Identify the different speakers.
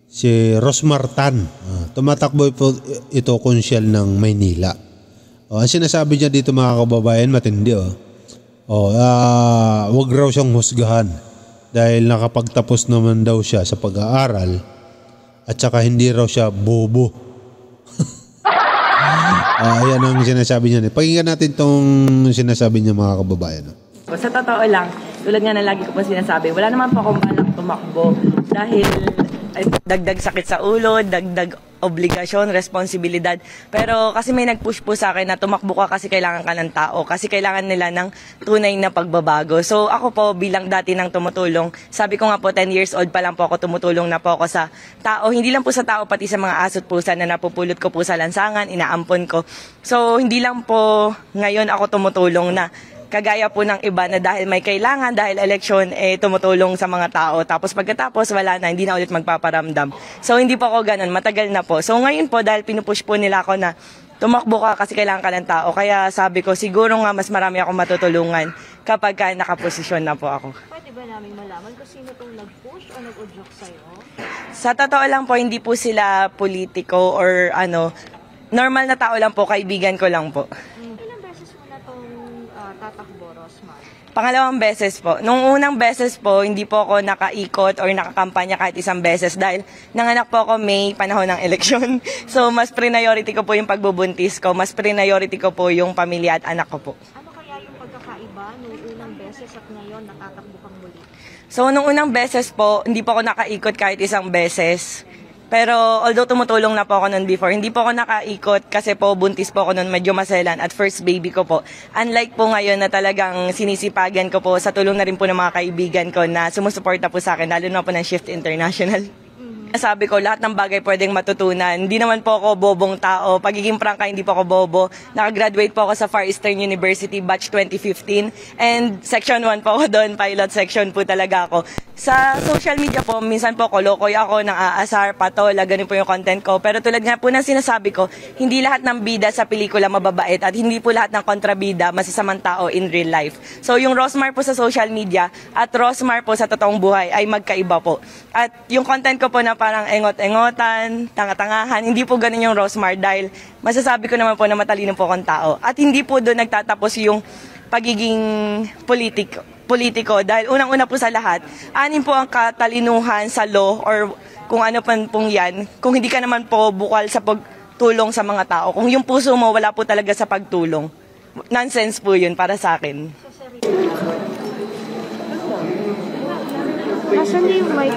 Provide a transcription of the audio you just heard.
Speaker 1: si Rosmar Tan. Tumatakbo po ito konsyel ng Maynila. Ang sinasabi niya dito mga kababayan, matindi. Wag raw siyang husgahan dahil nakapagtapos naman daw siya sa pag-aaral at saka hindi raw siya bobo. Ayan ang sinasabi niya. Pakinggan natin tong sinasabi niya mga kababayan.
Speaker 2: Sa totoo lang, tulad nga na lagi ko po sinasabi, wala naman po akong balak tumakbo dahil dagdag sakit sa ulo, dagdag obligasyon, responsibilidad. Pero kasi may nag-push po sa akin na tumakbo ka kasi kailangan ka ng tao, kasi kailangan nila ng tunay na pagbabago. So ako po bilang dati nang tumutulong, sabi ko nga po 10 years old pa lang po ako, tumutulong na po ako sa tao. Hindi lang po sa tao, pati sa mga aso't pusa na napupulot ko po sa lansangan, inaampon ko. So hindi lang po ngayon ako tumutulong na kagaya po ng iba na dahil may kailangan, dahil eleksyon, tumutulong sa mga tao. Tapos pagkatapos, wala na, hindi na ulit magpaparamdam. So hindi po ako ganun, matagal na po. So ngayon po, dahil pinupush po nila ako na tumakbo ka kasi kailangan ka ng tao. Kaya sabi ko, siguro nga mas marami akong matutulungan kapag ka nakaposisyon na po ako.
Speaker 3: Pwede ba namin malaman kung sino itong nag-push o nag-udyok sa'yo?
Speaker 2: Sa totoo lang po, hindi po sila politiko or normal na tao lang po, kaibigan ko lang po.
Speaker 3: Ilang beses mo na itong tatakbo, Rosmar?
Speaker 2: Pangalawang beses po. Nung unang beses po, hindi po ako nakaikot or nakakampanya kahit isang beses dahil nanganak po ako May, panahon ng eleksyon. So, mas priority ko po yung pagbubuntis ko, mas priority ko po yung pamilya at anak ko po.
Speaker 3: Ano kaya yung pagkakaiba nung unang beses at ngayon natatakbo kang muli?
Speaker 2: So, nung unang beses po, hindi po ako nakaikot kahit isang beses. Pero although tumutulong na po ako noon before, hindi po ako nakaikot kasi po buntis po ako noon, medyo maselan at first baby ko po. Unlike po ngayon na talagang sinisipagan ko po sa tulong na rin po ng mga kaibigan ko na sumusuporta po sa akin, lalo na po ng Shift International. Sabi ko, lahat ng bagay pwedeng matutunan. Hindi naman po ako bobong tao. Pagiging prangka, hindi po ako bobo. Nakagraduate po ako sa Far Eastern University, batch 2015. And section 1 po ako doon, pilot section po talaga ako. Sa social media po, minsan po kolokoy ako, nang aasar, patola, ganun po yung content ko. Pero tulad nga po ng sinasabi ko, hindi lahat ng bida sa pelikula mababait at hindi po lahat ng kontrabida masasamang tao in real life. So yung Rosmar po sa social media at Rosmar po sa totoong buhay ay magkaiba po. At yung content ko po na parang engot-engotan, tanga-tangahan, hindi po ganun yung Rosmar dahil masasabi ko naman po na matalino po akong tao. At hindi po doon nagtatapos yung pagiging politiko dahil unang-una po sa lahat, anin po ang katalinuhan sa law or kung ano pong yan, kung hindi ka naman po bukal sa pagtulong sa mga tao. Kung yung puso mo wala po talaga sa pagtulong, nonsense po yun para sa akin.
Speaker 3: Nasaan yung mic?